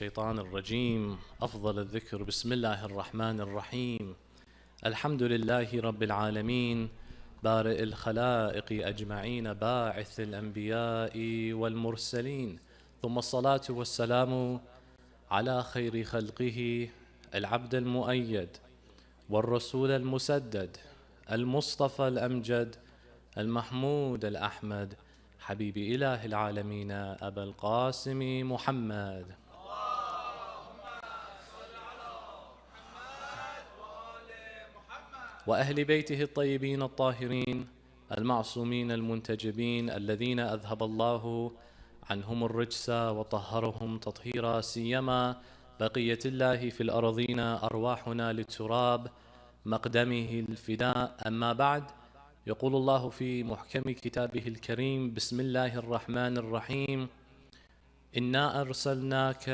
الشيطان الرجيم. أفضل الذكر بسم الله الرحمن الرحيم. الحمد لله رب العالمين بارئ الخلائق أجمعين باعث الأنبياء والمرسلين، ثم الصلاة والسلام على خير خلقه العبد المؤيد والرسول المسدد المصطفى الأمجد المحمود الأحمد حبيب إله العالمين أبا القاسم محمد. وأهل بيته الطيبين الطاهرين المعصومين المنتجبين الذين أذهب الله عنهم الرجس وطهرهم تطهيرا، سيما بقية الله في الأرضين أرواحنا للتراب مقدمه الفداء. أما بعد، يقول الله في محكم كتابه الكريم: بسم الله الرحمن الرحيم. إنا أرسلناك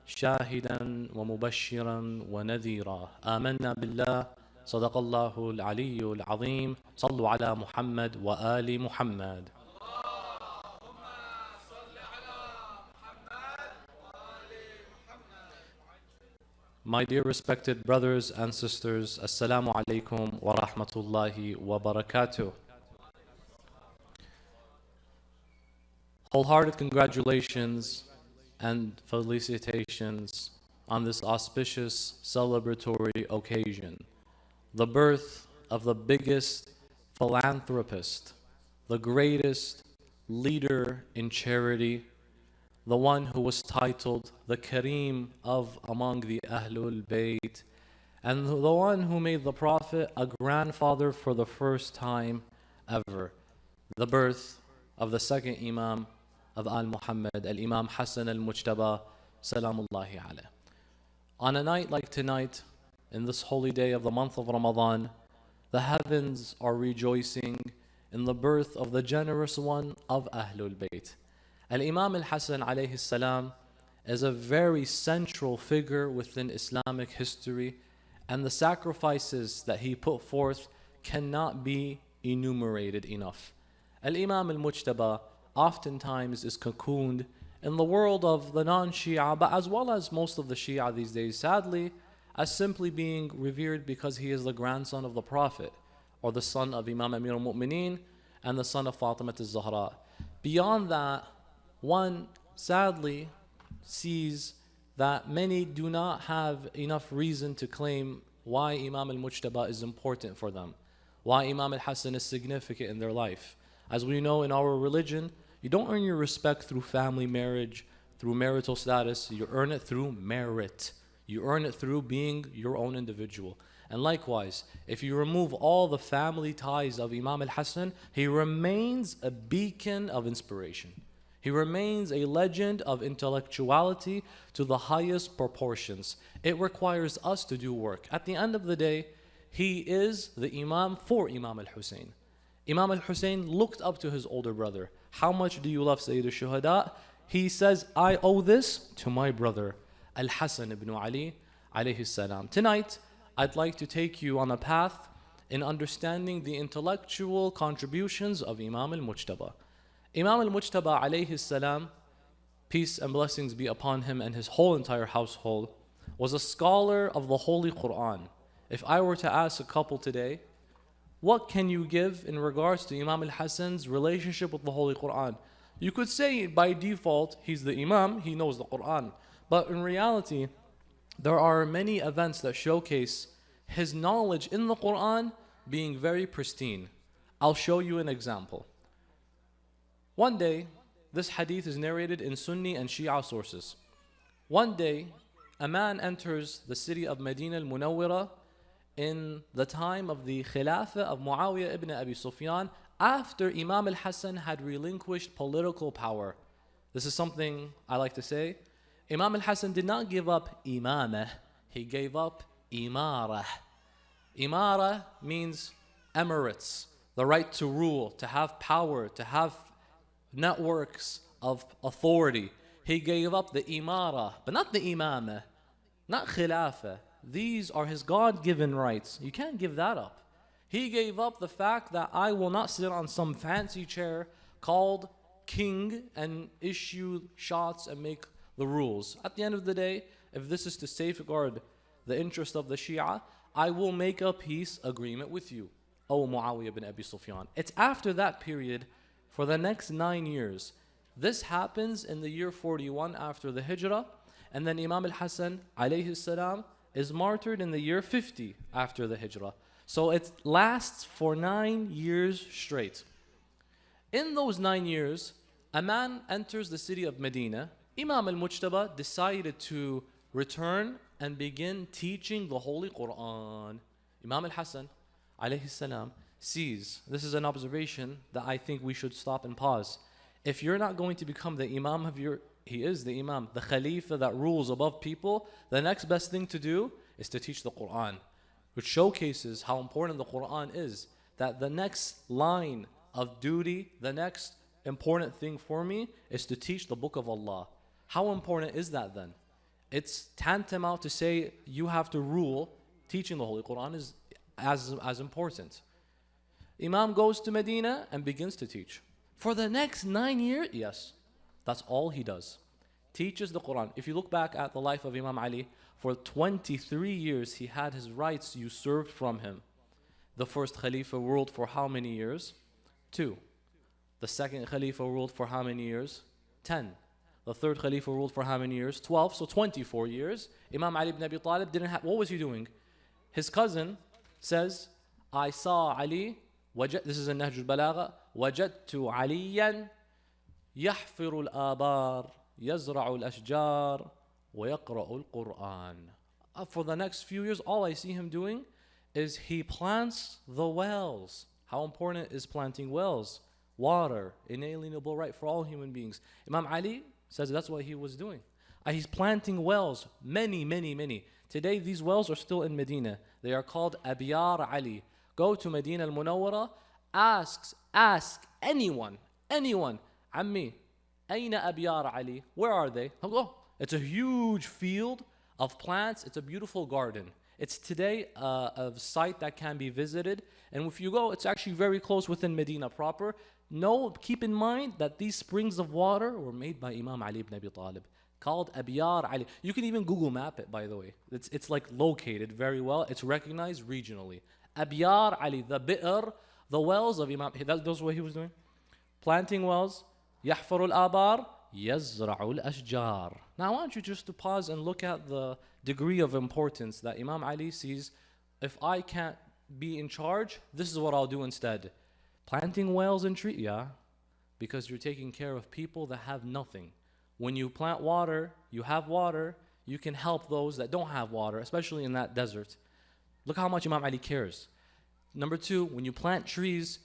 شاهدا ومبشرا ونذيرا. آمنا بالله، صدق الله العلي العظيم. صلوا على محمد وآل محمد. My dear respected brothers and sisters, Assalamu alaikum wa rahmatullahi wa barakatuh. Wholehearted congratulations and felicitations on this auspicious celebratory occasion. The birth of the biggest philanthropist, the greatest leader in charity, the one who was titled the Kareem of among the Ahlul Bayt, and the one who made the Prophet a grandfather for the first time ever. The birth of the second Imam of Al-Muhammad, Imam Hassan Al-Mujtaba, Salamullahi alayh. On a night like tonight, in this holy day of the month of Ramadan, the heavens are rejoicing in the birth of the generous one of Ahlul Bayt. Al-Imam Al-Hassan alayhi salam is a very central figure within Islamic history, and the sacrifices that he put forth cannot be enumerated enough. Al-Imam Al-Mujtaba oftentimes is cocooned in the world of the non-Shia, but as well as most of the Shia these days, sadly, as simply being revered because he is the grandson of the Prophet, or the son of Imam Amir al-Mu'mineen and the son of Fatima al-Zahra. Beyond that, one sadly sees that many do not have enough reason to claim why Imam al-Mujtaba is important for them, why Imam al-Hassan is significant in their life. As we know in our religion, you don't earn your respect through family marriage, through marital status. You earn it through merit. You earn it through being your own individual. And likewise, if you remove all the family ties of Imam al-Hassan, he remains a beacon of inspiration. He remains a legend of intellectuality to the highest proportions. It requires us to do work. At the end of the day, he is the Imam for Imam al-Hussein. Imam al-Hussein looked up to his older brother. How much do you love Sayyid al-Shuhada? He says, I owe this to my brother, Al-Hassan ibn Ali alayhi salam. Tonight, I'd like to take you on a path in understanding the intellectual contributions of Imam al-Mujtaba. Imam al-Mujtaba alayhi salam, peace and blessings be upon him and his whole entire household, was a scholar of the Holy Quran. If I were to ask a couple today, what can you give in regards to Imam al-Hassan's relationship with the Holy Quran? You could say by default, he's the Imam, he knows the Quran. But in reality, there are many events that showcase his knowledge in the Quran being very pristine. I'll show you an example. One day, this hadith is narrated in Sunni and Shia sources. One day, a man enters the city of Medina al-Munawwara in the time of the Khilafah of Muawiyah ibn Abi Sufyan, after Imam al-Hassan had relinquished political power. This is something I like to say. Imam al-Hassan did not give up imamah, he gave up imarah. Imarah means emirates, the right to rule, to have power, to have networks of authority. He gave up the imara, but not the imamah, not khilafah. These are his God-given rights. You can't give that up. He gave up the fact that I will not sit on some fancy chair called king and issue shots and make the rules. At the end of the day, if this is to safeguard the interest of the Shia, I will make a peace agreement with you, O Muawiyah bin Abi Sufyan. It's after that period, for the next 9 years. This happens in the year 41 after the Hijrah, and then Imam Al-Hassan alayhi salam is martyred in the year 50 after the Hijrah. So it lasts for 9 years straight. In those 9 years, a man enters the city of Medina. Imam Al-Mujtaba decided to return and begin teaching the Holy Quran. Imam Al-Hassan alayhi salam sees, this is an observation that I think we should stop and pause. If you're not going to become the Imam of he is the Imam, the Khalifa that rules above people, the next best thing to do is to teach the Quran, which showcases how important the Quran is. That the next line of duty, the next important thing for me is to teach the book of Allah. How important is that then? It's tantamount to say you have to rule. Teaching the Holy Quran is as important. Imam goes to Medina and begins to teach. For the next 9 years, yes, that's all he does. Teaches the Quran. If you look back at the life of Imam Ali, for 23 years he had his rights usurped from him. The first Khalifa ruled for how many years? 2. The second Khalifa ruled for how many years? 10. The third Khalifa ruled for how many years? 12, so 24 years. Imam Ali ibn Abi Talib didn't have, what was he doing? His cousin says, I saw Ali, this is in Nahj al-Balagha, وجدت عليا يحفر الآبار يزرع الأشجار ويقرأ القرآن. For the next few years, all I see him doing is he plants the wells. How important is planting wells? Water, inalienable right for all human beings. Imam Ali says that's what he was doing. He's planting wells, many, many, many. Today, these wells are still in Medina. They are called Abiyar Ali. Go to Medina al-Munawwara, ask anyone, Ammi, Aina Abiyar Ali? Where are they? Oh, it's a huge field of plants. It's a beautiful garden. It's today a site that can be visited. And if you go, it's actually very close within Medina proper. Keep in mind that these springs of water were made by Imam Ali ibn Abi Talib, called Abiyar Ali. You can even Google map it, by the way. It's like located very well. It's recognized regionally. Abiyar Ali, the bi'r, the wells of Imam. That's what he was doing. Planting wells. يحفر الآبار يزرع الأشجار. Now I want you just to pause and look at the degree of importance that Imam Ali sees. If I can't be in charge, this is what I'll do instead. Planting wells and trees, yeah, because you're taking care of people that have nothing. When you plant water, you have water, you can help those that don't have water, especially in that desert. Look how much Imam Ali cares. Number 2, when you plant trees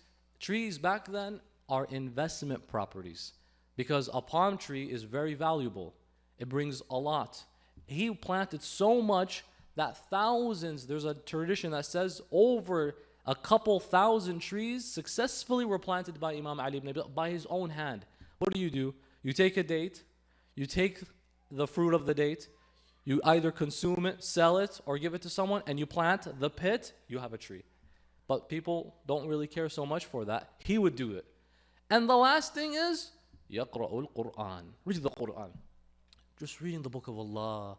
back then are investment properties, because a palm tree is very valuable. It brings a lot. He planted so much that thousands, there's a tradition that says over a couple thousand trees successfully were planted by Imam Ali ibn Abi Talib by his own hand. What do? You take a date, you take the fruit of the date, you either consume it, sell it, or give it to someone, and you plant the pit, you have a tree. But people don't really care so much for that. He would do it. And the last thing is, يَقْرَأُ الْقُرْآنِ. Read the Quran. Just reading the book of Allah,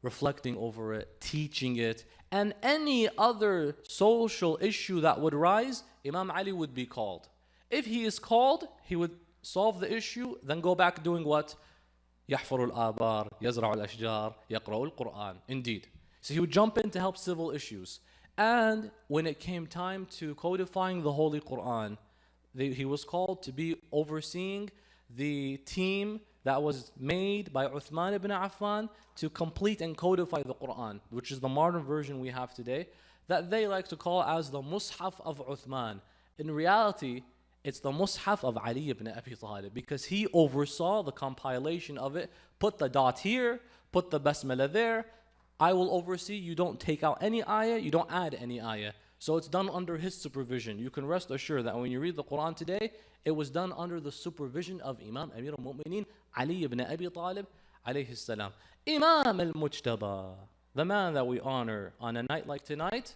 reflecting over it, teaching it, and any other social issue that would rise, Imam Ali would be called. If he is called, he would solve the issue, then go back doing what? يحفر الآبار يزرع الأشجار يقرأ القرآن. Indeed. So he would jump in to help civil issues. And when it came time to codifying the Holy Quran, he was called to be overseeing the team that was made by Uthman ibn Affan to complete and codify the Quran, which is the modern version we have today, that they like to call as the Mus'haf of Uthman. In reality, it's the Mus'haf of Ali ibn Abi Talib, because he oversaw the compilation of it. Put the dot here, put the basmala there. I will oversee. You don't take out any ayah, you don't add any ayah. So it's done under his supervision. You can rest assured that when you read the Quran today, it was done under the supervision of Imam Amir al-Mu'mineen Ali ibn Abi Talib alayhi salam. Imam Al-Mujtaba, the man that we honor on a night like tonight,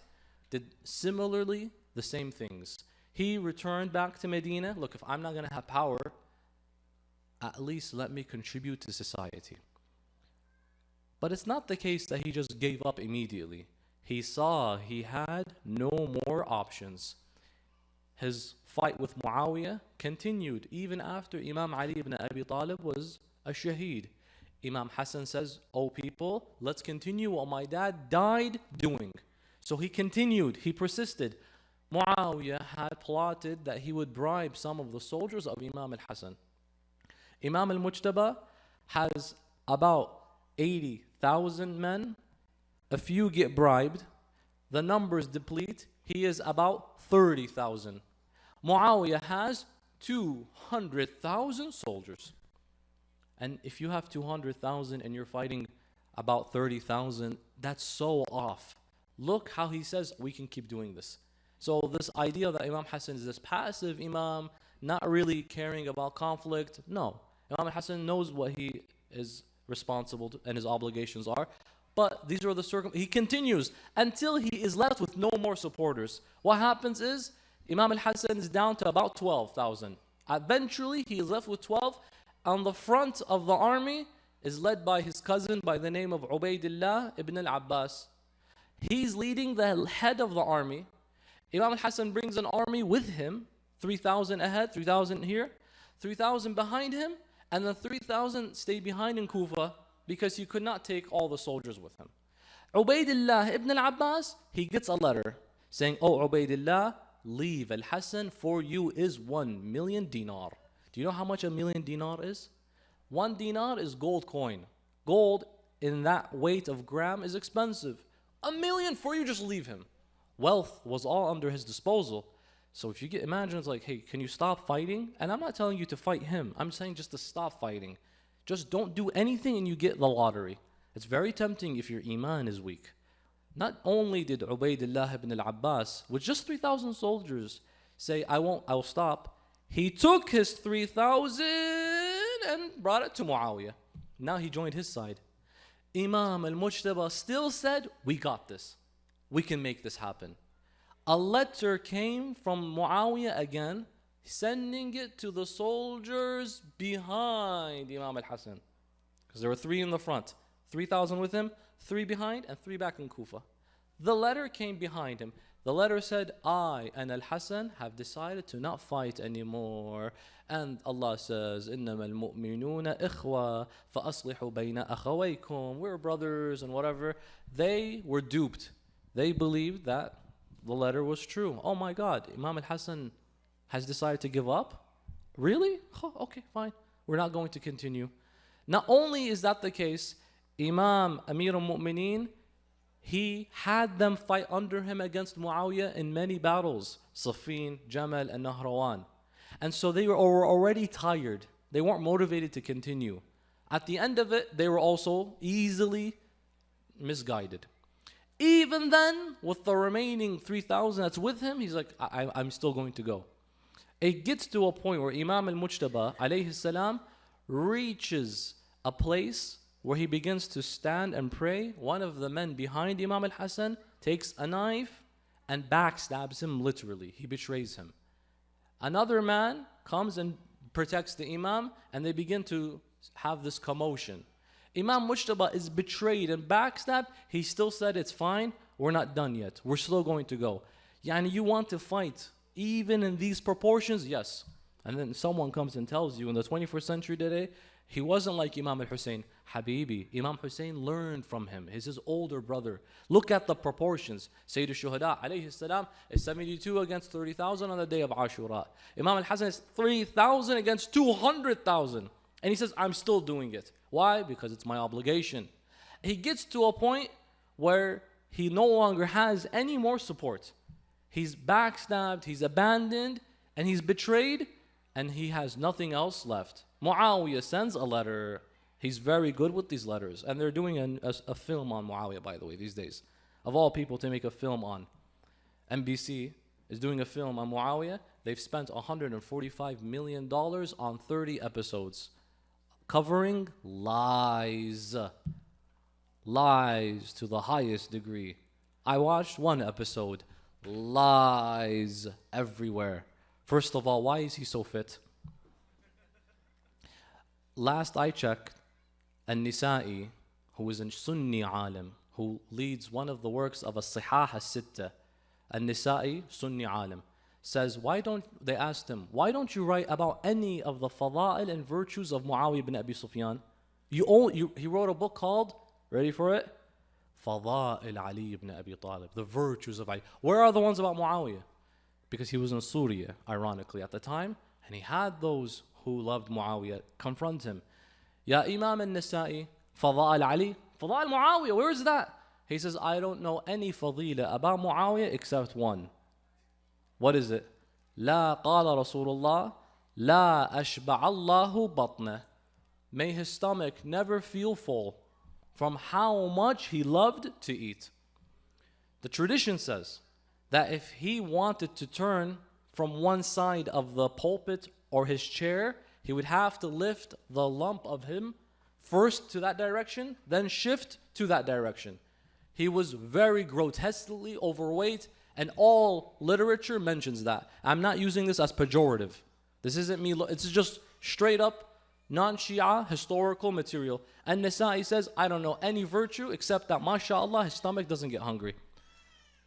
did similarly the same things. He returned back to Medina. Look, if I'm not going to have power, at least let me contribute to society. But it's not the case that he just gave up immediately. He saw he had no more options. His fight with Muawiyah continued even after Imam Ali ibn Abi Talib was a shaheed. Imam Hassan says, "Oh people, let's continue what my dad died doing." So he continued, he persisted. Muawiyah had plotted that he would bribe some of the soldiers of Imam al-Hassan. Imam al-Mujtaba has about 80,000 men. A few get bribed. The numbers deplete. He is about 30,000. Muawiyah has 200,000 soldiers. And if you have 200,000 and you're fighting about 30,000, that's so off. Look how he says we can keep doing this. So this idea that Imam Hassan is this passive Imam, not really caring about conflict, no. Imam Hassan knows what he is responsible to and his obligations are. But these are the he continues until he is left with no more supporters. What happens is Imam al-Hassan is down to about 12,000. Eventually he is left with 12. On the front of the army is led by his cousin by the name of Ubaydullah ibn al-Abbas. He's leading the head of the army. Imam al-Hassan brings an army with him, 3,000 ahead, 3,000 here, 3,000 behind him, and then 3,000 stay behind in Kufa because he could not take all the soldiers with him. Ubaydullah ibn al-Abbas, he gets a letter saying, "Oh Ubaydullah, leave al-Hassan, for you is 1 million dinar." Do you know how much a million dinar is? 1 dinar is gold coin. Gold in that weight of gram is expensive. 1 million for you, just leave him. Wealth was all under his disposal. So if you imagine it's like, hey, can you stop fighting? And I'm not telling you to fight him. I'm saying just to stop fighting. Just don't do anything and you get the lottery. It's very tempting if your iman is weak. Not only did Ubaydullah ibn al-Abbas, with just 3,000 soldiers, say, I'll stop. He took his 3,000 and brought it to Muawiyah. Now he joined his side. Imam al-Mujtaba still said, we got this. We can make this happen. A letter came from Muawiyah again, sending it to the soldiers behind Imam al-Hassan. Because there were 3 in the front. 3,000 with him, 3 behind, and 3 back in Kufa. The letter came behind him. The letter said, I and Al-Hassan have decided to not fight anymore. And Allah says, إِنَّمَا الْمُؤْمِنُونَ إِخْوَةً فَأَصْلِحُوا بَيْنَ أَخَوَيْكُمْ. We're brothers and whatever. They were duped. They believed that the letter was true. Oh my God, Imam Al-Hassan has decided to give up? Really? Oh, okay, fine. We're not going to continue. Not only is that the case, Imam Amir al-Mu'mineen, he had them fight under him against Muawiyah in many battles, Siffin, Jamal, and Nahrawan. And so they were already tired. They weren't motivated to continue. At the end of it, they were also easily misguided. Even then, with the remaining 3,000 that's with him, he's like, I'm still going to go. It gets to a point where Imam al-Mujtaba, alayhi salam, reaches a place where he begins to stand and pray. One of the men behind Imam al-Hassan takes a knife and backstabs him literally. He betrays him. Another man comes and protects the Imam, and they begin to have this commotion. Imam Mujtaba is betrayed and backstabbed. He still said, it's fine, we're not done yet. We're still going to go. Yani you want to fight even in these proportions? Yes. And then someone comes and tells you in the 21st century today, he wasn't like Imam al-Hussein. Habibi, Imam Hussein learned from him. He's his older brother. Look at the proportions. Sayyid al-Shuhada alayhi salam is 72 against 30,000 on the day of Ashura. Imam al-Hassan is 3,000 against 200,000. And he says, I'm still doing it. Why? Because it's my obligation. He gets to a point where he no longer has any more support. He's backstabbed, he's abandoned, and he's betrayed, and he has nothing else left. Muawiyah sends a letter. He's very good with these letters. And they're doing a film on Muawiyah, by the way, these days. Of all people to make a film on. NBC is doing a film on Muawiyah. They've spent $145 million on 30 episodes. Covering lies. Lies to the highest degree. I watched one episode. Lies everywhere. First of all, why is he so fit? Last I checked, An-Nisa'i, who is a Sunni alim, who leads one of the works of As-Sihah As-Sitta, An-Nisa'i Sunni alim, says, they asked him, why don't you write about any of the fada'il and virtues of Muawiyah ibn Abi Sufyan? He wrote a book called, ready for it? Fada'il Ali ibn Abi Talib, the virtues of Ali. Where are the ones about Muawiyah? Because he was in Syria, ironically, at the time, and he had those who loved Muawiyah confront him. Ya Imam al-Nisa'i, Fada'il Ali, Fada'il Muawiyah, where is that? He says, I don't know any fadila about Muawiyah except one. What is it? La qala Rasulullah, la ashba'allahu batna. May his stomach never feel full from how much he loved to eat. The tradition says that if he wanted to turn from one side of the pulpit or his chair, he would have to lift the lump of him first to that direction, then shift to that direction. He was very grotesquely overweight, and all literature mentions that. I'm not using this as pejorative. This isn't me, it's just straight up non-Shia historical material. And Nisa'i says, I don't know any virtue except that, mashallah, his stomach doesn't get hungry.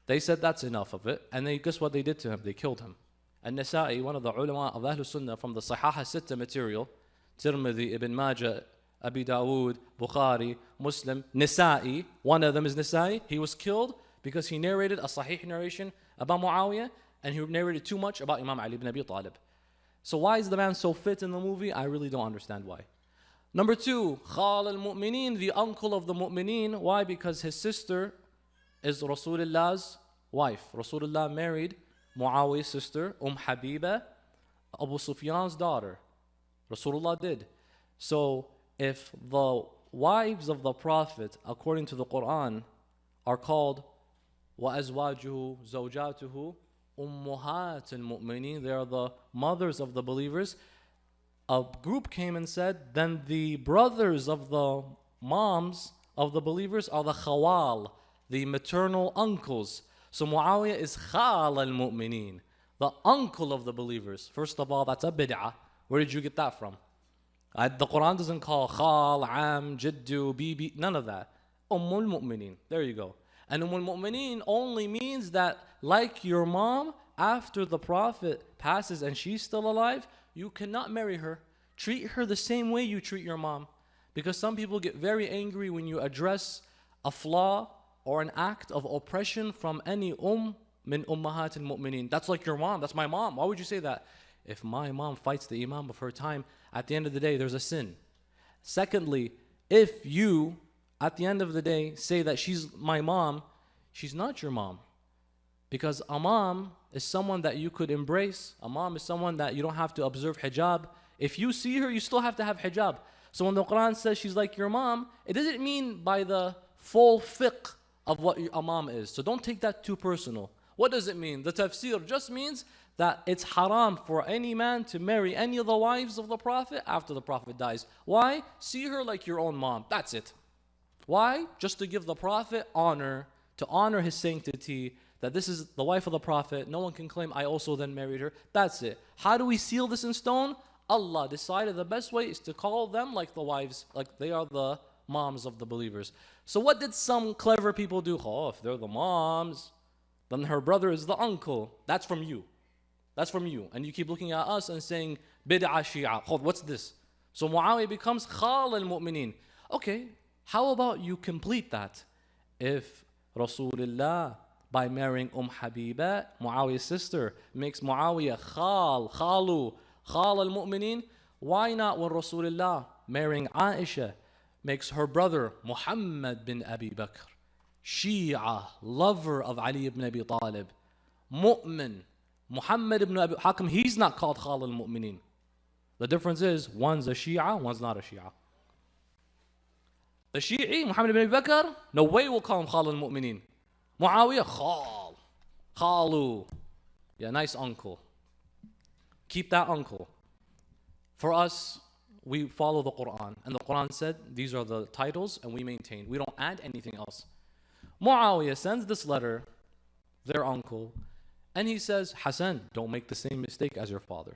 They said that's enough of it, and guess what they did to him? They killed him. And Nisa'i, one of the ulama of Ahlul Sunnah from the Sahih Sitta material, Tirmidhi, Ibn Majah, Abi Dawood, Bukhari, Muslim, Nisa'i, one of them is Nisa'i. He was killed because he narrated a Sahih narration about Muawiyah, and he narrated too much about Imam Ali ibn Abi Talib. So why is the man so fit in the movie? I really don't understand why. Number two, Khal al-Mu'mineen, the uncle of the Mu'mineen. Why? Because his sister is Rasulullah's wife. Rasulullah married Muawiyah's sister, Habiba, Abu Sufyan's daughter. Rasulullah did. So if the wives of the Prophet, according to the Quran, are called وَأَزْوَاجُهُ زَوْجَاتُهُ أُمُّهَاتِ الْمُؤْمِنِينَ, they are the mothers of the believers. A group came and said, then the brothers of the moms of the believers are the khawal, the maternal uncles. So Muawiyah is khal al-mu'mineen, the uncle of the believers. First of all, that's a bid'ah. Where did you get that from? The Quran doesn't call khal, am, jiddu, bibi, none of that. Ummul mu'mineen. There you go. And Ummul mu'mineen only means that, like your mom, after the Prophet passes and she's still alive, you cannot marry her. Treat her the same way you treat your mom. Because some people get very angry when you address a flaw or an act of oppression from any min ummahat al-mu'mineen. That's like your mom, that's my mom. Why would you say that? If my mom fights the imam of her time, at the end of the day, there's a sin. Secondly, if you, at the end of the day, say that she's my mom, she's not your mom. Because a mom is someone that you could embrace. A mom is someone that you don't have to observe hijab. If you see her, you still have to have hijab. So when the Quran says she's like your mom, it doesn't mean by the full fiqh of what a mom is. So don't take that too personal. What does it mean? The tafsir just means that it's haram for any man to marry any of the wives of the Prophet after the Prophet dies. Why? See her like your own mom. That's it. Why? Just to give the Prophet honor, to honor his sanctity, that this is the wife of the Prophet. No one can claim I also then married her. That's it. How do we seal this in stone? Allah decided the best way is to call them like the wives, like they are the moms of the believers. So what did some clever people do? Oh, if they're the moms, then her brother is the uncle. That's from you. That's from you. And you keep looking at us and saying, bid'ah Shia. Oh, what's this? So Muawiyah becomes khal al-mu'mineen. Okay, how about you complete that? If Rasulullah, by marrying Habiba, Muawiyah's sister, makes Muawiyah khalu, khal al-mu'mineen, why not when Rasulullah, marrying Aisha, makes her brother Muhammad bin Abi Bakr, Shia, lover of Ali ibn Abi Talib, mu'min, Muhammad ibn Abi, how come he's not called khal al-mu'mineen? The difference is, one's a Shia, one's not a Shia. The Shi'i, Muhammad ibn Abi Bakr, no way we'll call him khal al-mu'mineen. Muawiyah, khalu. Yeah, nice uncle. Keep that uncle. For us, we follow the Quran. And the Quran said, these are the titles, and we maintain. We don't add anything else. Muawiyah sends this letter, their uncle, and he says, Hassan, don't make the same mistake as your father.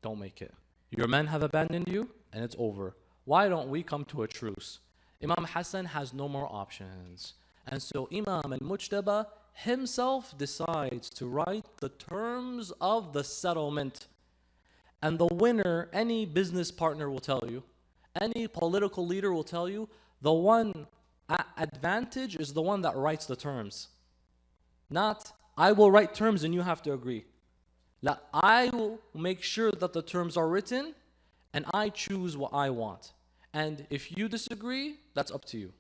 Don't make it. Your men have abandoned you, and it's over. Why don't we come to a truce? Imam Hassan has no more options. And so Imam Al-Mujtaba himself decides to write the terms of the settlement. And the winner, any business partner will tell you, any political leader will tell you, the one at advantage is the one that writes the terms. Not, I will write terms and you have to agree. I will make sure that the terms are written and I choose what I want. And if you disagree, that's up to you.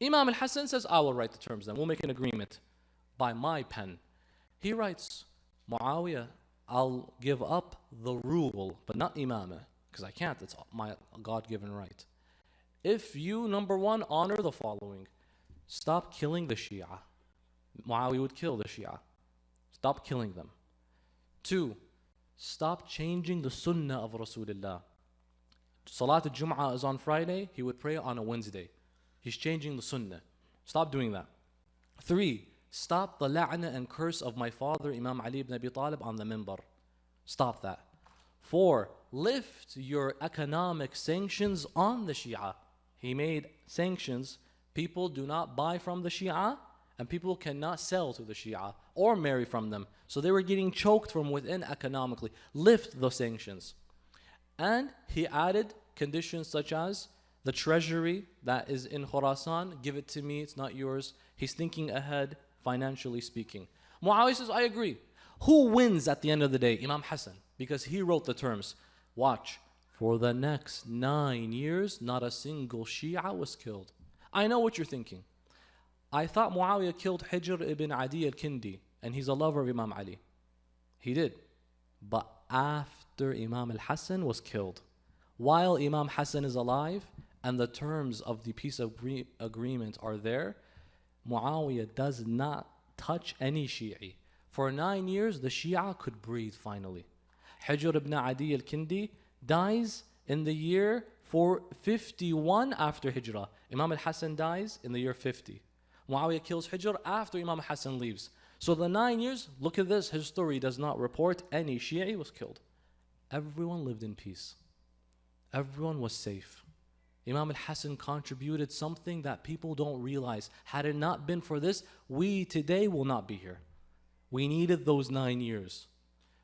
Imam al-Hassan says, I will write the terms then. We'll make an agreement by my pen. He writes, Muawiyah, I'll give up the rule, but not imamah, because I can't. It's my God-given right. If you, number one, honor the following. Stop killing the Shia. Muawiyah would kill the Shia. Stop killing them. 2, stop changing the sunnah of Rasulullah. Salat al-Jum'ah is on Friday, he would pray on a Wednesday. He's changing the sunnah. Stop doing that. 3, stop the la'na and curse of my father, Imam Ali ibn Abi Talib, on the minbar. Stop that. 4, lift your economic sanctions on the Shia. He made sanctions. People do not buy from the Shia, and people cannot sell to the Shia or marry from them. So they were getting choked from within economically. Lift the sanctions. And he added conditions such as the treasury that is in Khurasan, give it to me, it's not yours. He's thinking ahead, financially speaking. Muawiyah says, I agree. Who wins at the end of the day? Imam Hassan, because he wrote the terms. Watch, for the next 9 years, not a single Shia was killed. I know what you're thinking. I thought Muawiyah killed Hijr ibn Adi al-Kindi, and he's a lover of Imam Ali. He did. But after Imam al-Hassan was killed, while Imam Hassan is alive and the terms of the peace agreement are there, Muawiyah does not touch any Shi'i. For 9 years, the Shia could breathe finally. Hijr ibn Adi al-Kindi dies in the year 451 after Hijrah. Imam al-Hassan dies in the year 50. Muawiyah kills Hijr after Imam Hassan leaves. So the 9 years, look at this, his story does not report any Shi'i was killed. Everyone lived in peace. Everyone was safe. Imam al-Hassan contributed something that people don't realize. Had it not been for this, we today will not be here. We needed those 9 years.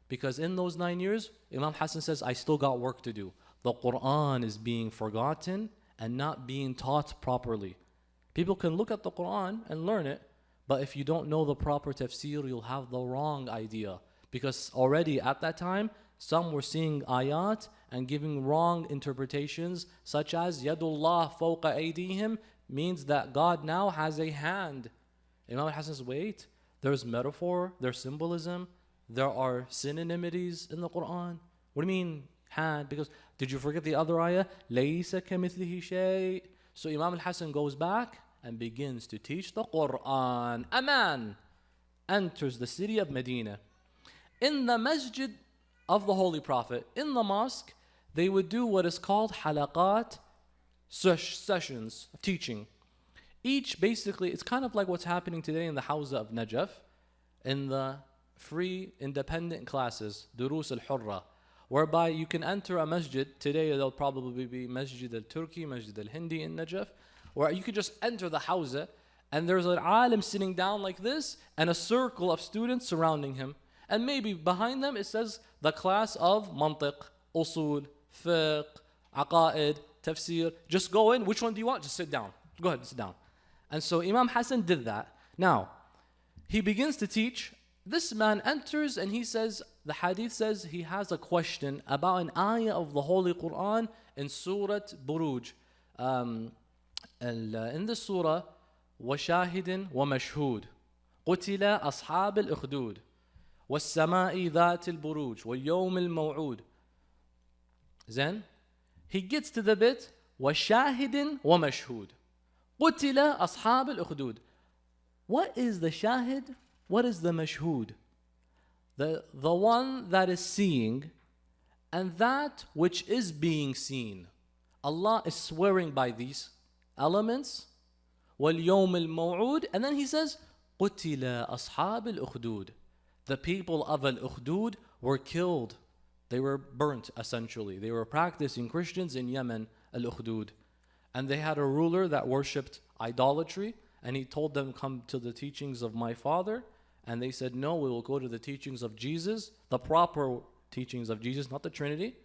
Because in those 9 years, Imam Hassan says, I still got work to do. The Quran is being forgotten and not being taught properly. People can look at the Quran and learn it, but if you don't know the proper tafsir, you'll have the wrong idea. Because already at that time, some were seeing ayat and giving wrong interpretations, such as Yadullah fawqa aydihim means that God now has a hand. Imam al-Hassan says, wait, there's metaphor, there's symbolism, there are synonymities in the Quran. What do you mean hand? Because did you forget the other ayah? Laysa kamithlihi shay. So Imam al-Hassan goes back and begins to teach the Quran. A man enters the city of Medina. In the masjid of the Holy Prophet, in the mosque, they would do what is called halaqat, sessions of teaching. Each basically, it's kind of like what's happening today in the Hawza of Najaf, in the free independent classes, durus al-hurra, whereby you can enter a masjid. Today there'll probably be Masjid al-Turki, Masjid al-Hindi in Najaf, where you could just enter the Hawza and there's an alim sitting down like this and a circle of students surrounding him. And maybe behind them it says the class of mantiq, usul, fiqh, aqaid, tafsir. Just go in. Which one do you want? Just sit down. Go ahead, sit down. And so Imam Hassan did that. Now, he begins to teach. This man enters and he says, the hadith says he has a question about an ayah of the Holy Quran in Surah Buruj. In this surah, وَشَاهِدٍ وَمَشْهُودٍ قُتِلَ أَصْحَابِ الْأُخْدُودِ وَالسَّمَاءِ ذَاتِ الْبُرُوجِ وَالْيَوْمِ الْمَوْعُودِ. Then, he gets to the bit, وَشَاهِدٍ وَمَشْهُودٍ قُتِلَ أَصْحَابِ الْأُخْدُودِ. What is the shahid? What is the mashhood? The one that is seeing and that which is being seen. Allah is swearing by these elements. وَالْيَوْمِ الْمَوْعُودِ. And then he says, قُتِلَ أَصْحَابِ الْأُخْدُودِ. The people of Al-Ukhdud were killed. They were burnt, essentially. They were practicing Christians in Yemen, Al-Ukhdud. And they had a ruler that worshipped idolatry, and he told them, come to the teachings of my father. And they said, no, we will go to the teachings of Jesus, the proper teachings of Jesus, not the Trinity.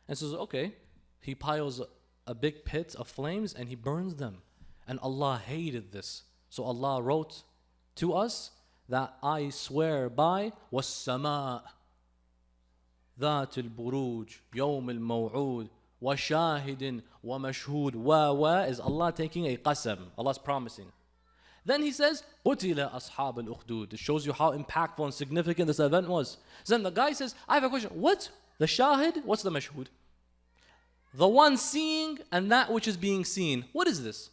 And says, okay. He piles a big pit of flames and he burns them. And Allah hated this. So Allah wrote to us that I swear by وَالسَّمَاءِ ذَاتِ الْبُرُوجِ يَوْمِ الْمَوْعُودِ وَشَاهِدٍ وَمَشْهُودٍ wa is Allah taking a qasam. Allah's promising. Then he says, قُتِلَ أَصْحَابَ الْأُخْدُودِ. It shows you how impactful and significant this event was. Then the guy says, I have a question. What? The shahid? What's the mashhud? The one seeing and that which is being seen. What is this?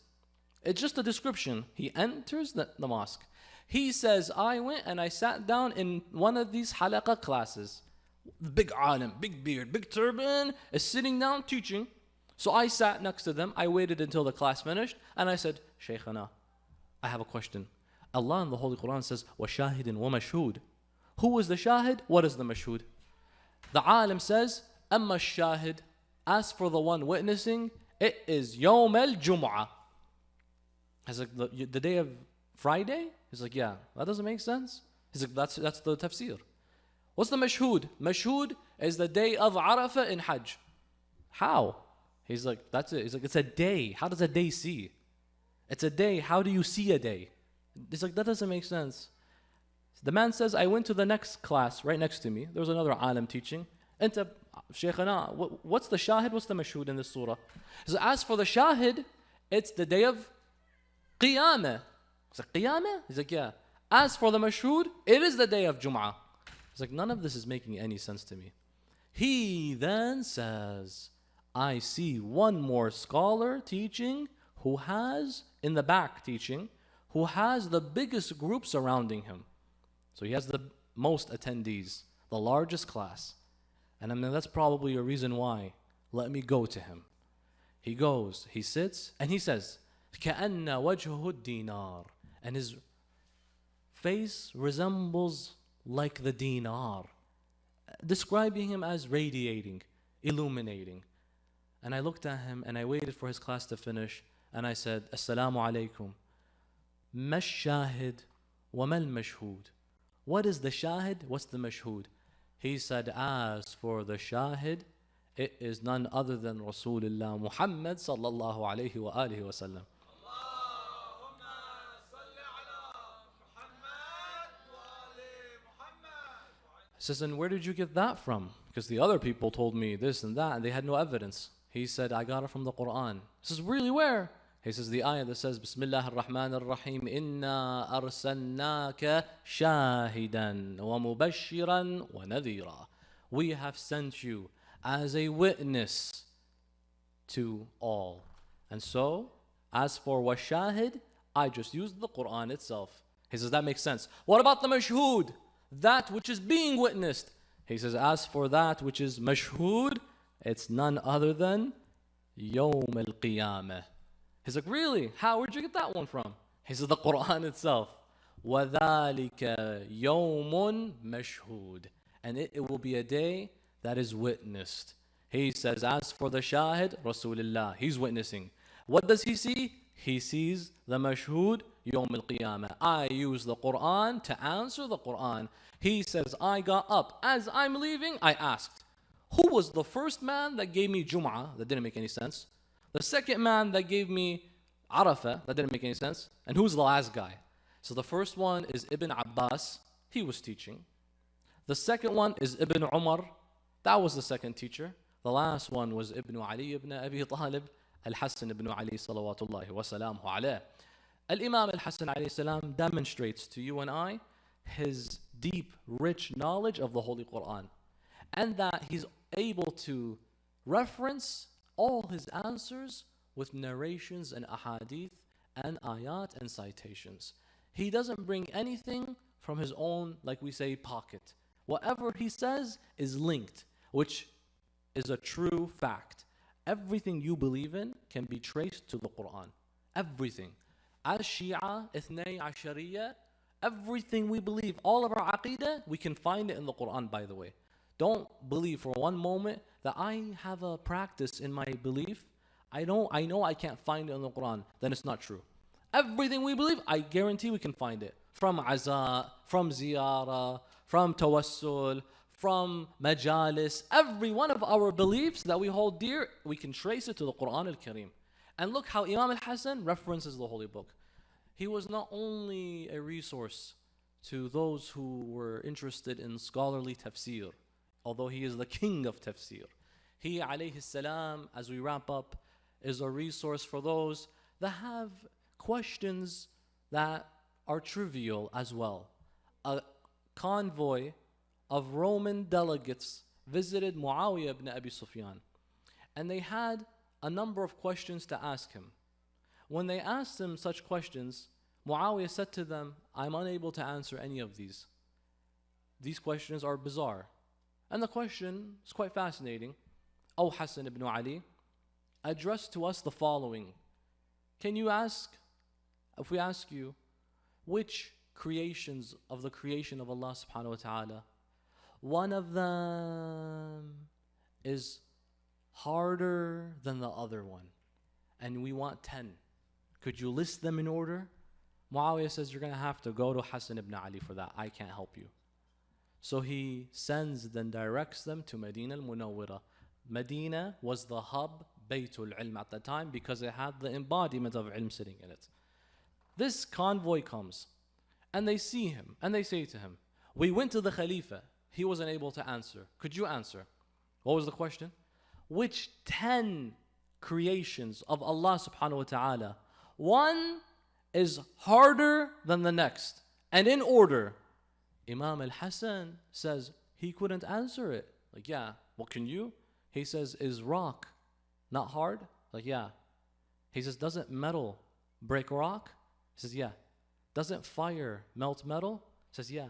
It's just a description. He enters the mosque. He says, I went and I sat down in one of these halaqa classes. Big alim, big beard, big turban, is sitting down teaching. So I sat next to them. I waited until the class finished. And I said, Shaykhana, I have a question. Allah in the Holy Quran says, وَشَاهِدٍ وَمَشْهُودٍ. Who is the shahid? What is the mashhud? The alim says, أَمَّا الشَّاهِد. As for the one witnessing, it is يوم الجمعة. He's like, the day of Friday? He's like, yeah, that doesn't make sense. He's like, that's the tafsir. What's the mashhud? Mashhud is the day of Arafah in Hajj. How? He's like, that's it. He's like, it's a day. How does a day see? It's a day. How do you see a day? He's like, that doesn't make sense. The man says, I went to the next class right next to me. There was another alim teaching. Anta, Shaykhana, what's the shahid? What's the mashhud in this surah? So as for the shahid, it's the day of Qiyamah. He's like, Qiyamah? He's like, yeah. As for the mashhud, it is the day of Jum'ah. He's like, none of this is making any sense to me. He then says, I see one more scholar teaching who has, in the back teaching, who has the biggest group surrounding him. So he has the most attendees, the largest class. And I mean, that's probably a reason why. Let me go to him. He goes, he sits, and he says, كَأَنَّ وَجْهُ الدِّينَارِ. And his face resembles like the dinar, describing him as radiating, illuminating. And I looked at him and I waited for his class to finish, and I said, Assalamu alaikum. Ma shahid wa mal mashhud. What is the shahid? What's the mashhud? He said, as for the shahid, it is none other than Rasulullah Muhammad sallallahu alayhi wa alihi wa sallam. He says, and where did you get that from? Because the other people told me this and that, and they had no evidence. He said, I got it from the Quran. He says, really, where? He says, the ayah that says, Bismillah ar-Rahman ar-Rahim, Inna arsalnaka shahidan wa mubashiran wa nadhira. We have sent you as a witness to all. And so, as for washahid, I just used the Quran itself. He says, that makes sense. What about the mashhud? That which is being witnessed. He says, as for that which is mashhud, it's none other than Yawm al-Qiyamah. He's like, really? How? Where'd you get that one from? He says, the Quran itself. وَذَلِكَ يَوْمٌ مَشْهُودٌ. And it will be a day that is witnessed. He says, as for the shahid, Rasulullah, he's witnessing. What does he see? He sees the mashhud, Yawm al-Qiyamah. I use the Quran to answer the Quran. He says, I got up. As I'm leaving, I asked, who was the first man that gave me Jum'ah? That didn't make any sense. The second man that gave me Arafah, that didn't make any sense. And who's the last guy? So the first one is Ibn Abbas. He was teaching. The second one is Ibn Umar. That was the second teacher. The last one was Ibn Ali ibn Abi Talib, Al-Hassan ibn Ali salawatullahi wa salamuhu alayh. Al-Imam Al-Hassan alayhi salam demonstrates to you and I his deep, rich knowledge of the Holy Quran. And that he's able to reference all his answers with narrations and ahadith and ayat and citations. He doesn't bring anything from his own, like we say, pocket. Whatever he says is linked, which is a true fact. Everything you believe in can be traced to the Quran. Everything. As Shia, Ithnay Ashariya, everything we believe, all of our aqidah, we can find it in the Quran, by the way. Don't believe for one moment that I have a practice in my belief. I know I can't find it in the Quran, then it's not true. Everything we believe, I guarantee we can find it. From aza, from ziyara, from tawassul, from majalis. Every one of our beliefs that we hold dear, we can trace it to the Quran al-Kareem. And look how Imam al-Hassan references the Holy Book. He was not only a resource to those who were interested in scholarly tafsir, although he is the king of tafsir. He, alayhi salam, as we wrap up, is a resource for those that have questions that are trivial as well. A convoy of Roman delegates visited Muawiyah ibn Abi Sufyan, and they had a number of questions to ask him. When they asked him such questions, Muawiyah said to them, I'm unable to answer any of these. These questions are bizarre. And the question is quite fascinating. O Hassan ibn Ali, address to us the following. Can you ask, if we ask you, which creations of the creation of Allah subhanahu wa ta'ala, one of them is harder than the other one, and we want 10. Could you list them in order? Muawiyah says, you're going to have to go to Hassan ibn Ali for that. I can't help you. So he sends, then directs them to Medina al-Munawwirah. Medina was the hub, Baytul Ilm at the time, because it had the embodiment of ilm sitting in it. This convoy comes, and they see him, and they say to him, we went to the Khalifa. He wasn't able to answer. Could you answer? What was the question? Which 10 creations of Allah subhanahu wa ta'ala, one is harder than the next, and in order? Imam al-Hassan says he couldn't answer it. Like, yeah, what can you? He says, is rock not hard? Like, yeah. He says, doesn't metal break rock? He says, yeah. Doesn't fire melt metal? He says, yeah.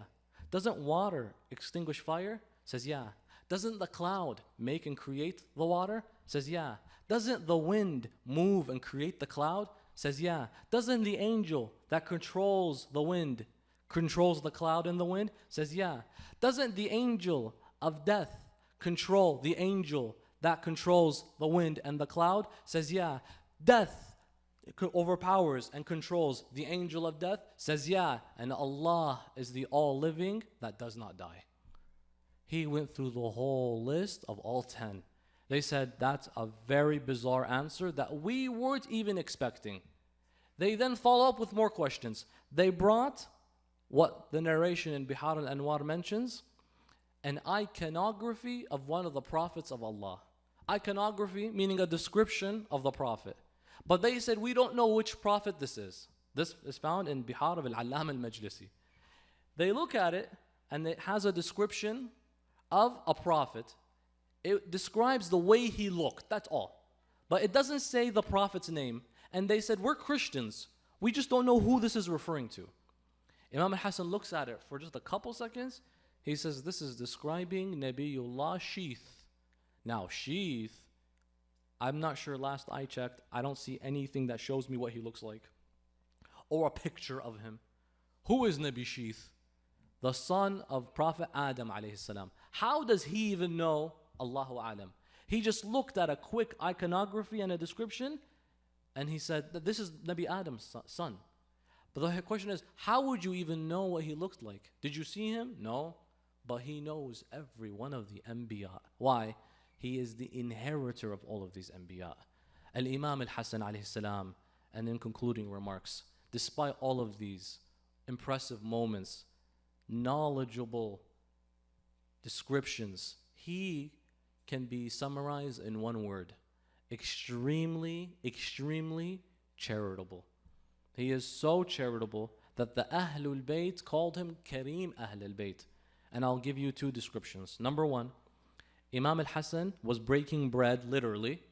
Doesn't water extinguish fire? He says, yeah. Doesn't the cloud make and create the water? He says, yeah. Doesn't the wind move and create the cloud? He says, yeah. Doesn't the angel that controls the wind controls the cloud and the wind? Says, yeah. Doesn't the angel of death control the angel that controls the wind and the cloud? Says, yeah. Death overpowers and controls the angel of death? Says, yeah. And Allah is the all-living that does not die. He went through the whole list of all 10. They said, that's a very bizarre answer that we weren't even expecting. They then follow up with more questions. They brought what the narration in Bihar al-Anwar mentions, an iconography of one of the prophets of Allah. Iconography meaning a description of the prophet. But they said, we don't know which prophet this is. This is found in Bihar al-Allam al-Majlisi. They look at it, and it has a description of a prophet. It describes the way he looked, that's all. But it doesn't say the prophet's name. And they said, we're Christians. We just don't know who this is referring to. Imam al-Hassan looks at it for just a couple seconds. He says, this is describing Nabiullah Sheath. Now, Sheath, I'm not sure, last I checked, I don't see anything that shows me what he looks like, or a picture of him. Who is Nabi Sheath? The son of Prophet Adam alayhi salam. How does he even know? Allahu alam. He just looked at a quick iconography and a description, and he said that this is Nabi Adam's son. But the question is, how would you even know what he looked like? Did you see him? No. But he knows every one of the Anbiya. Why? He is the inheritor of all of these Anbiya. Al-Imam Al-Hassan alayhi salam, and in concluding remarks, despite all of these impressive moments, knowledgeable descriptions, he can be summarized in one word: extremely, extremely charitable. He is so charitable that the Ahlul Bayt called him Kareem Ahlul Bayt. And I'll give you two descriptions. Number one, Imam al-Hassan was breaking bread literally,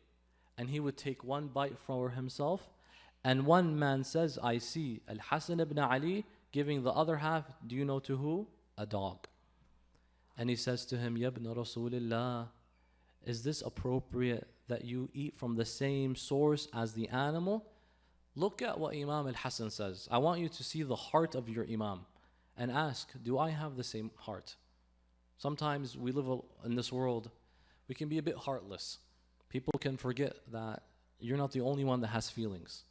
and he would take one bite for himself, and one man says, I see Al-Hassan ibn Ali giving the other half, do you know to who? A dog. And he says to him, Yabna Rasulillah, is this appropriate that you eat from the same source as the animal? Look at what Imam al-Hassan says. I want you to see the heart of your Imam and ask, do I have the same heart? Sometimes we live in this world, we can be a bit heartless. People can forget that you're not the only one that has feelings.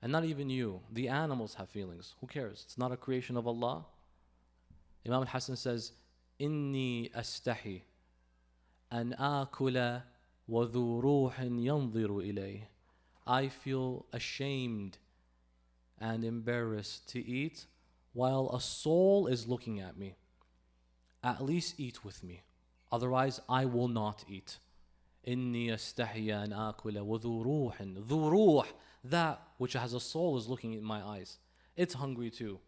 And not even you. The animals have feelings. Who cares? It's not a creation of Allah. Imam Hassan says, إني أستحي أن آكل وذو روح ينظر إليه. I feel ashamed and embarrassed to eat while a soul is looking at me. At least eat with me. Otherwise, I will not eat. إني أستحي أن آكل وذو روح. ذو روح, that which has a soul is looking in my eyes. It's hungry too.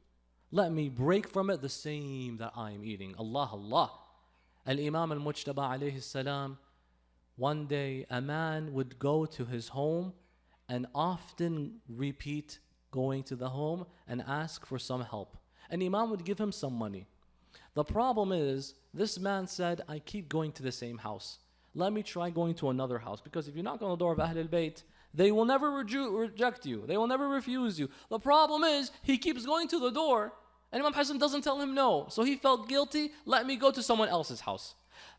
Let me break from it the same that I am eating. Allah, Allah. Al-Imam Al-Mujtaba alayhi salam, one day a man would go to his home and often repeat going to the home and ask for some help. And Imam would give him some money. The problem is, this man said, I keep going to the same house. Let me try going to another house. Because if you knock on the door of Ahl al-Bayt, they will never reject you. They will never refuse you. The problem is, he keeps going to the door, and Imam Hassan doesn't tell him no. So he felt guilty, let me go to someone else's house.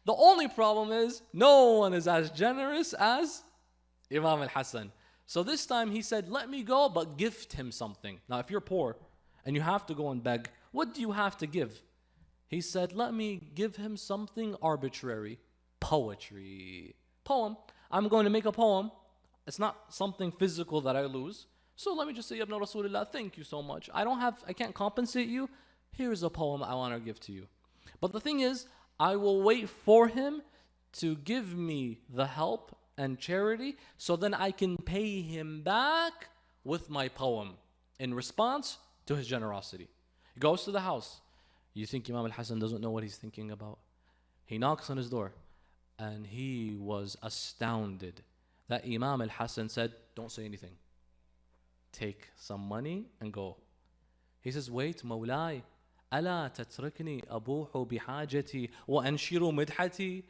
The only problem is, no one is as generous as Imam al-Hassan. So this time he said, let me go, but gift him something. Now if you're poor, and you have to go and beg, what do you have to give? He said, let me give him something arbitrary. Poetry. Poem. I'm going to make a poem. It's not something physical that I lose. So let me just say, Ibn Rasulullah, thank you so much. I can't compensate you. Here's a poem I want to give to you. But the thing is, I will wait for him to give me the help and charity so then I can pay him back with my poem in response to his generosity. He goes to the house. You think Imam al-Hassan doesn't know what he's thinking about? He knocks on his door, and he was astounded that Imam al-Hassan said, don't say anything. Take some money and go. He says, wait, Mawlai, ألا تتركني أبوح بحاجتي وأنشر مدحتي.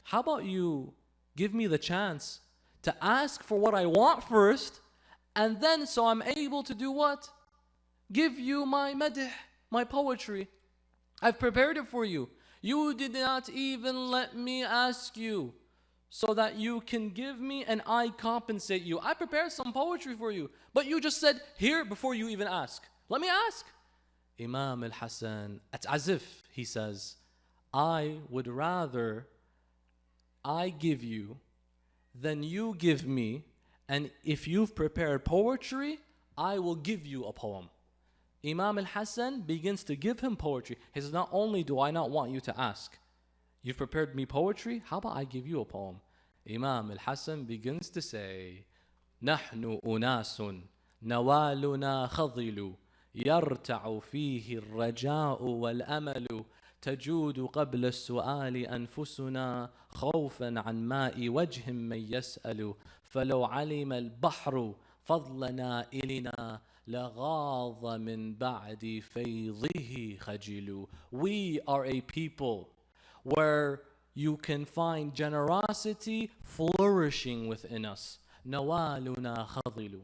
How about you give me the chance to ask for what I want first, and then so I'm able to do what? Give you my madh, my poetry. I've prepared it for you. You did not even let me ask you so that you can give me and I compensate you. I prepared some poetry for you, but you just said, here, before you even ask. Let me ask. Imam al-Hassan, it's as if he says, I would rather I give you than you give me, and if you've prepared poetry, I will give you a poem. Imam al-Hassan begins to give him poetry. He says, not only do I not want you to ask, you've prepared me poetry, how about I give you a poem? Imam al-Hassan begins to say, نحن أناس نوالنا خضل يرتع فيه الرجاء والأمل تجود قبل السؤال أنفسنا خوفا عن ماء وجه من يسأل فلو علم البحر فضلنا إلنا لغاض من بعد فيضه خجل. We are a people where you can find generosity flourishing within us. نوالنا خضل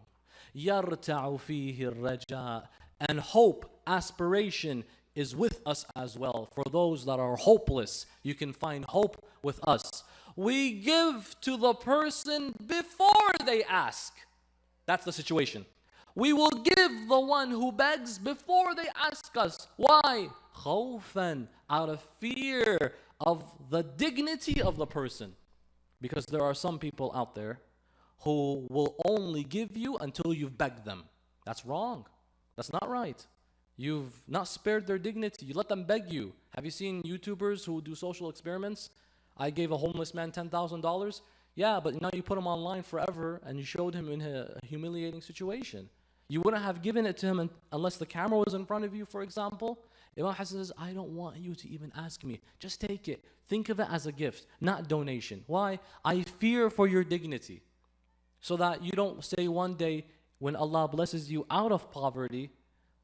يرتع فيه الرجاء. And hope, aspiration is with us as well. For those that are hopeless, you can find hope with us. We give to the person before they ask. That's the situation. We will give the one who begs before they ask us. Why? خوفا, out of fear of the dignity of the person. Because there are some people out there who will only give you until you've begged them. That's wrong. That's not right. You've not spared their dignity. You let them beg you. Have you seen YouTubers who do social experiments? I gave a homeless man $10,000. Yeah, but now you put him online forever and you showed him in a humiliating situation. You wouldn't have given it to him unless the camera was in front of you, for example. Imam Hassan says, I don't want you to even ask me. Just take it. Think of it as a gift, not donation. Why? I fear for your dignity. So that you don't say one day when Allah blesses you out of poverty,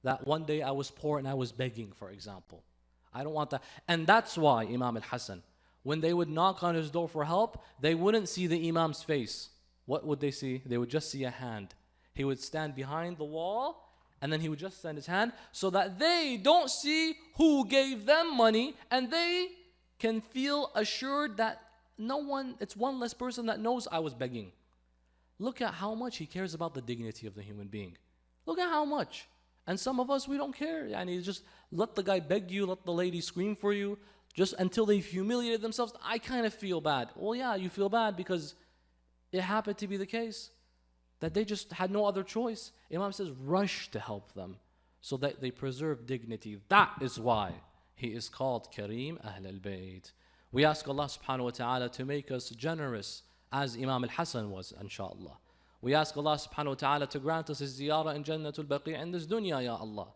that one day I was poor and I was begging, for example. I don't want that. And that's why Imam al-Hassan, when they would knock on his door for help, they wouldn't see the Imam's face. What would they see? They would just see a hand. He would stand behind the wall and then he would just send his hand so that they don't see who gave them money, and they can feel assured that no one, it's one less person that knows I was begging. look at how much he cares about the dignity of the human being. Look at how much. And some of us, we don't care. Yani just let the guy beg you, let the lady scream for you, just until they've humiliated themselves. I kind of feel bad. Well, yeah, you feel bad because it happened to be the case that they just had no other choice. Imam says, rush to help them so that they preserve dignity. That is why he is called Kareem Ahl al-Bayt. We ask Allah subhanahu wa ta'ala to make us generous as Imam Hassan was, inshaAllah. We ask Allah subhanahu wa ta'ala to grant us his ziyarah in Jannatul Baqi' in this dunya, ya Allah.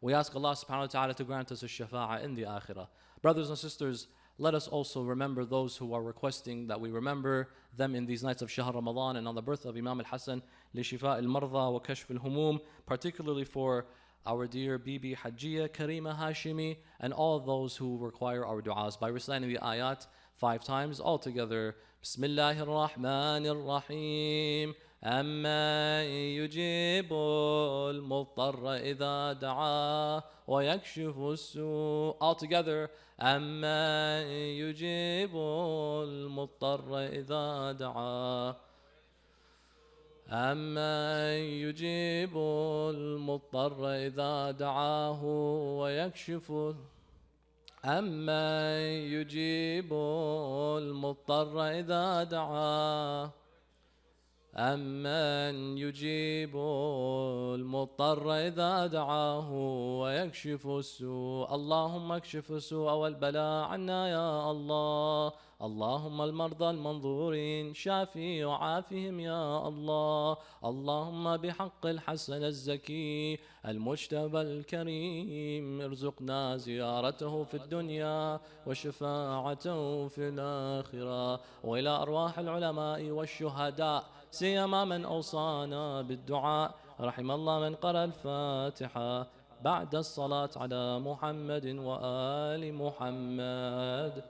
We ask Allah subhanahu wa ta'ala to grant us his shafa'ah in the akhirah. Brothers and sisters, let us also remember those who are requesting that we remember them in these nights of Shahr Ramadan and on the birth of Imam Al-Hassan لشفاء المرضى وكشف الهموم, particularly for our dear Bibi Hajjia Karima Hashimi and all those who require our du'as by reciting the ayat 5 times all together. Bismillahir Rahmanir Rahim. أَمَّن يُجِيبُ الْمُضْطَرَّ إِذَا دَعَاهُ وَيَكْشِفُ السُّوءَ. All together. أَمَّن يُجِيبُ الْمُضْطَرَّ إِذَا دَعَاهُ أَمَّن يُجِيبُ الْمُضْطَرَّ إِذَا دَعَاهُ وَيَكْشِفُ أَمَّن يُجِيبُ الْمُضْطَرَّ إِذَا دَعَاهُ أَمَّن يُجِيبُ الْمُضْطَرَّ إِذَا دَعَاهُ وَيَكْشِفُ السُّوءَ. اللهم اكشف السوء والبلاء عنا يا الله. اللهم المرضى المنظورين شافي وعافهم يا الله. اللهم بحق الحسن الزكي المجتبى الكريم ارزقنا زيارته في الدنيا وشفاعته في الآخرة. وإلى أرواح العلماء والشهداء سيما من أوصانا بالدعاء، رحم الله من قرأ الفاتحة بعد الصلاة على محمد وآل محمد.